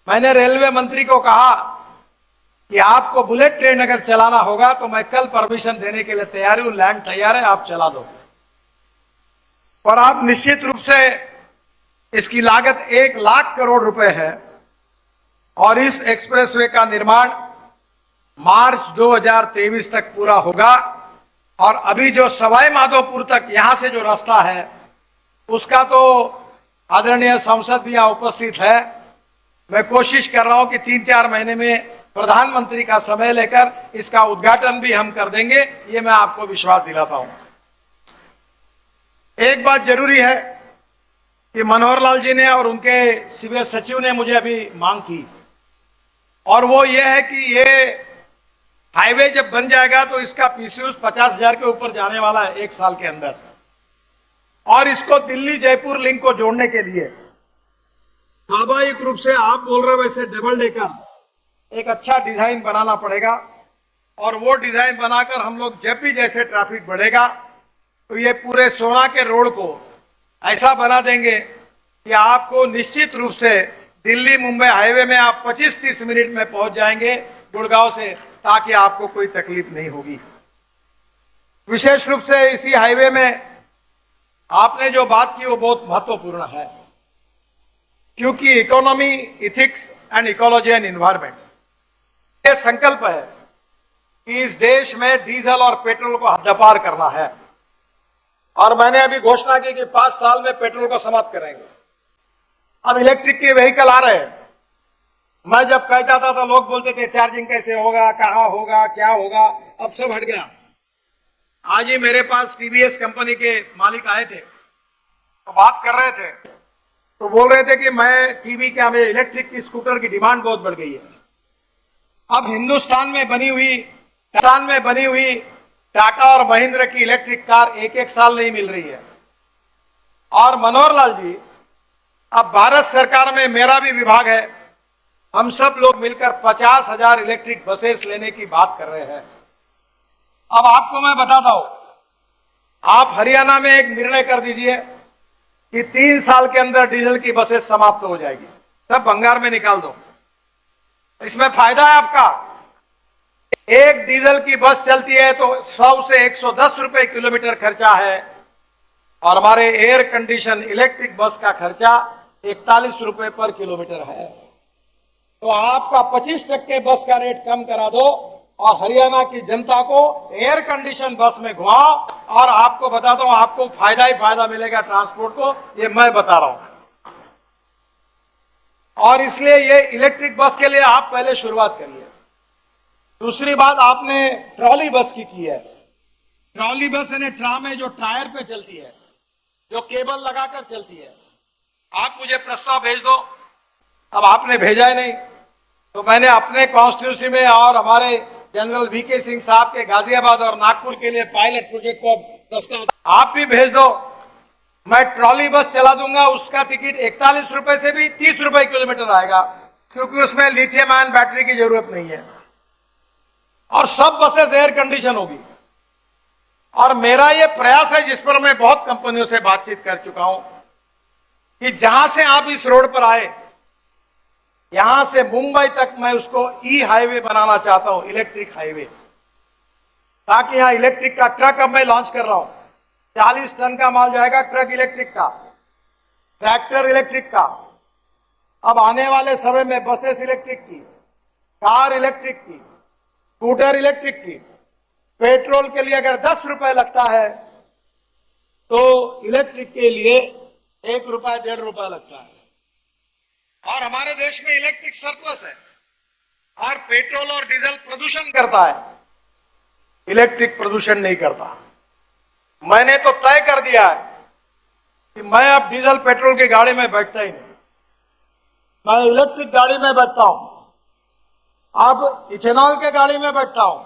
मैंने रेलवे मंत्री को कहा कि आपको बुलेट ट्रेन अगर चलाना होगा तो मैं कल परमिशन देने के लिए तैयार हूं, लैंड तैयार है, आप चला दो। और आप निश्चित रूप से इसकी लागत 1 लाख करोड़ रुपए है और इस एक्सप्रेसवे का निर्माण मार्च 2023 तक पूरा होगा। और अभी जो सवाई माधोपुर तक यहां से जो रास्ता है उसका तो आदरणीय सांसद भी यहां उपस्थित है। मैं कोशिश कर रहा हूं कि 3-4 महीने में प्रधानमंत्री का समय लेकर इसका उद्घाटन भी हम कर देंगे, ये मैं आपको विश्वास दिलाता हूं। एक बात जरूरी है कि मनोहर लाल जी ने और उनके सीबीएस सचिव ने मुझे अभी मांग की, और वो ये है कि ये हाईवे जब बन जाएगा तो इसका पीसीयू 50,000 के ऊपर जाने वाला है 1 साल के अंदर। और इसको दिल्ली जयपुर लिंक को जोड़ने के लिए स्वाभाविक रूप से आप बोल रहे हो वैसे डबल डेकर एक अच्छा डिजाइन बनाना पड़ेगा। और वो डिजाइन बनाकर हम लोग जब भी जैसे ट्रैफिक बढ़ेगा तो ये पूरे सोना के रोड को ऐसा बना देंगे कि आपको निश्चित रूप से दिल्ली मुंबई हाईवे में आप 25-30 मिनट में पहुंच जाएंगे गुड़गांव से, ताकि आपको कोई तकलीफ नहीं होगी। विशेष रूप से इसी हाईवे में आपने जो बात की वो बहुत महत्वपूर्ण है, क्योंकि economy, ethics and ecology and environment ये संकल्प है कि इस देश में डीजल और पेट्रोल को हद्दपार करना है। और मैंने अभी घोषणा की कि 5 साल में पेट्रोल को समाप्त करेंगे। अब इलेक्ट्रिक के व्हीकल आ रहे हैं। मैं जब कहता था तो लोग बोलते थे चार्जिंग कैसे होगा, कहां होगा, क्या होगा। अब सब हट गया। आज ही मेरे पास टीवीएस कंपनी के मालिक आए थे तो बात कर रहे थे, तो बोल रहे थे कि मैं टीवी के हमें इलेक्ट्रिक की स्कूटर की डिमांड बहुत बढ़ गई है। अब हिंदुस्तान में बनी हुई टाटा और महिंद्रा की इलेक्ट्रिक कार 1-1 साल नहीं मिल रही है। और मनोहर लाल जी, अब भारत सरकार में मेरा भी विभाग है, हम सब लोग मिलकर 50,000 इलेक्ट्रिक बसेस लेने की बात कर रहे हैं। अब आपको मैं बताता हूं, आप हरियाणा में एक निर्णय कर दीजिए कि 3 साल के अंदर डीजल की बसेस समाप्त हो जाएगी, सब भंगार में निकाल दो। इसमें फायदा है आपका। एक डीजल की बस चलती है तो 100 से 110 रुपए किलोमीटर खर्चा है, और हमारे एयर कंडीशन इलेक्ट्रिक बस का खर्चा 41 रुपए पर किलोमीटर है। तो आपका 25% बस का रेट कम करा दो और हरियाणा की जनता को एयर कंडीशन बस में घुमाओ, और आपको बताता हूं आपको फायदा ही फायदा मिलेगा ट्रांसपोर्ट को, ये मैं बता रहा हूं। और इसलिए ये इलेक्ट्रिक बस के लिए आप पहले शुरुआत करिए। दूसरी बात, आपने ट्रॉली बस की है। ट्रॉली बस यानी ट्राम है जो टायर पे चलती है, जो केबल लगाकर चलती है। आप मुझे प्रस्ताव भेज दो। अब आपने भेजा ही नहीं तो मैंने अपने कॉन्स्टिट्यूंसी में और हमारे जनरल वीके सिंह साहब के गाजियाबाद और नागपुर के लिए पायलट प्रोजेक्ट को प्रस्ताव आप भी भेज दो। मैं ट्रॉली बस चला दूंगा, उसका टिकट 41 रुपए से भी 30 रुपए किलोमीटर आएगा, क्योंकि उसमें लिथियम आयन बैटरी की जरूरत नहीं है। और सब बसेस एयर कंडीशन होगी। और मेरा ये प्रयास है, जिस पर मैं बहुत कंपनियों से बातचीत कर चुका हूं, कि जहां से आप इस रोड पर आए, यहां से मुंबई तक मैं उसको ई हाईवे बनाना चाहता हूं, इलेक्ट्रिक हाईवे, ताकि यहां इलेक्ट्रिक का ट्रक अब मैं लॉन्च कर रहा हूं। 40 टन का माल जाएगा ट्रक इलेक्ट्रिक का, ट्रैक्टर इलेक्ट्रिक का। अब आने वाले समय में बसेस इलेक्ट्रिक की, कार इलेक्ट्रिक की, स्कूटर इलेक्ट्रिक की। पेट्रोल के लिए अगर 10 रुपए लगता है तो इलेक्ट्रिक के लिए 1 रुपया 1.5 रुपया लगता है। और हमारे देश में इलेक्ट्रिक सरप्लस है। और पेट्रोल और डीजल प्रदूषण करता है, इलेक्ट्रिक प्रदूषण नहीं करता। मैंने तो तय कर दिया है कि मैं अब डीजल पेट्रोल की गाड़ी में बैठता ही नहीं, मैं इलेक्ट्रिक गाड़ी में बैठता हूं। अब इथेनॉल के गाड़ी में बैठता हूं,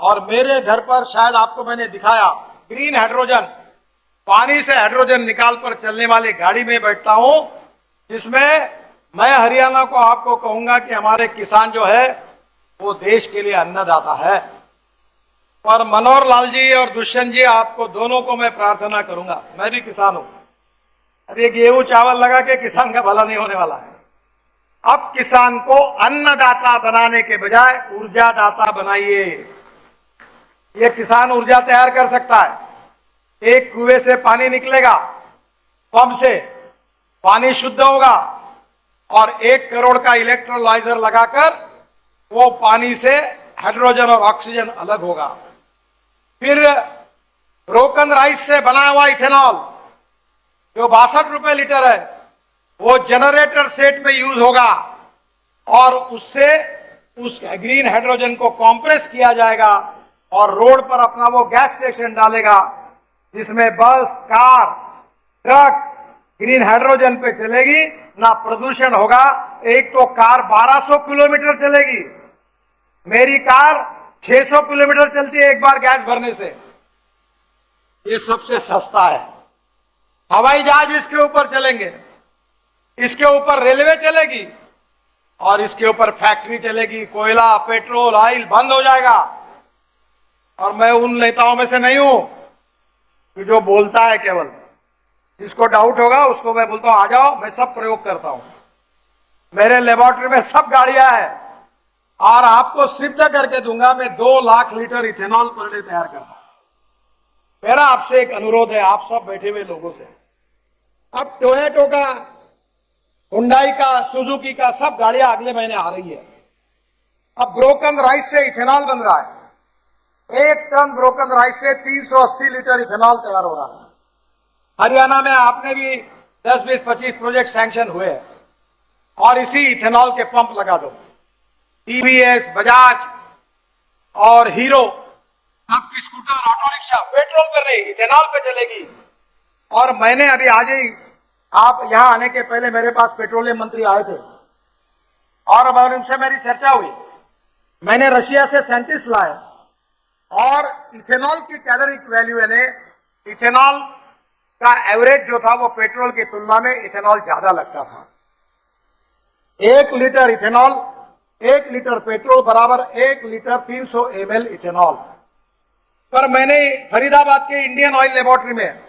और मेरे घर पर शायद आपको मैंने दिखाया ग्रीन हाइड्रोजन, पानी से हाइड्रोजन निकाल कर चलने वाली गाड़ी में बैठता हूं, जिसमें मैं हरियाणा को आपको कहूंगा कि हमारे किसान जो है वो देश के लिए अन्नदाता है। और मनोहर लाल जी और दुष्यंत जी, आपको दोनों को मैं प्रार्थना करूंगा, मैं भी किसान हूं। अब ये गेहूं चावल लगा के किसान का भला नहीं होने वाला है। अब किसान को अन्नदाता बनाने के बजाय ऊर्जादाता बनाइए। ये किसान ऊर्जा तैयार कर सकता है। एक कुएं से पानी निकलेगा, पंप से पानी शुद्ध होगा और 1 करोड़ का इलेक्ट्रोलाइजर लगाकर वो पानी से हाइड्रोजन और ऑक्सीजन अलग होगा। फिर ब्रोकन राइस से बना हुआ इथेनॉल जो 62 रुपए लीटर है, वो जनरेटर सेट पे यूज होगा और उससे उस ग्रीन हाइड्रोजन को कॉम्प्रेस किया जाएगा और रोड पर अपना वो गैस स्टेशन डालेगा, जिसमें बस, कार, ट्रक ग्रीन हाइड्रोजन पे चलेगी, ना प्रदूषण होगा। एक तो कार 1200 किलोमीटर चलेगी, मेरी कार 600 किलोमीटर चलती है एक बार गैस भरने से। ये सबसे सस्ता है। हवाई जहाज इसके ऊपर चलेंगे, इसके ऊपर रेलवे चलेगी और इसके ऊपर फैक्ट्री चलेगी। कोयला, पेट्रोल, ऑयल बंद हो जाएगा। और मैं उन नेताओं में से नहीं हूं कि जो बोलता है केवल। जिसको डाउट होगा उसको मैं बोलता हूं आ जाओ, मैं सब प्रयोग करता हूं। मेरे लेबोरेटरी में सब गाड़ियां हैं और आपको सिद्ध करके दूंगा मैं 2 lakh litre ethanol per day तैयार करता हूं। मेरा आपसे एक अनुरोध है, आप सब बैठे हुए लोगों से, अब टोयोटो का, हुंडई का, सुजुकी का सब गाड़ियां अगले महीने आ रही है। अब ब्रोकन राइस से इथेनॉल बन रहा है। 1 टन ब्रोकन राइस से 380 लीटर इथेनॉल तैयार हो रहा है। हरियाणा में आपने भी 10, 20, 25 प्रोजेक्ट सैंक्शन हुए हैं और इसी इथेनॉल के पंप लगा दो। टीवीएस, बजाज और हीरो आपकी स्कूटर, ऑटो रिक्शा पेट्रोल पर नहीं इथेनॉल पे चलेगी। और मैंने अभी आज ही, आप यहां आने के पहले मेरे पास पेट्रोलियम मंत्री आए थे और अब उनसे मेरी चर्चा हुई। मैंने रशिया से साइंटिस्ट लाए और इथेनॉल की कैलोरिक वैल्यू, यानी इथेनॉल का एवरेज जो था वो पेट्रोल की तुलना में इथेनॉल ज्यादा लगता था। 1 लीटर इथेनॉल, 1 लीटर पेट्रोल बराबर 1 लीटर 300 ml इथेनॉल। पर मैंने फरीदाबाद के इंडियन ऑयल लेबोरेटरी में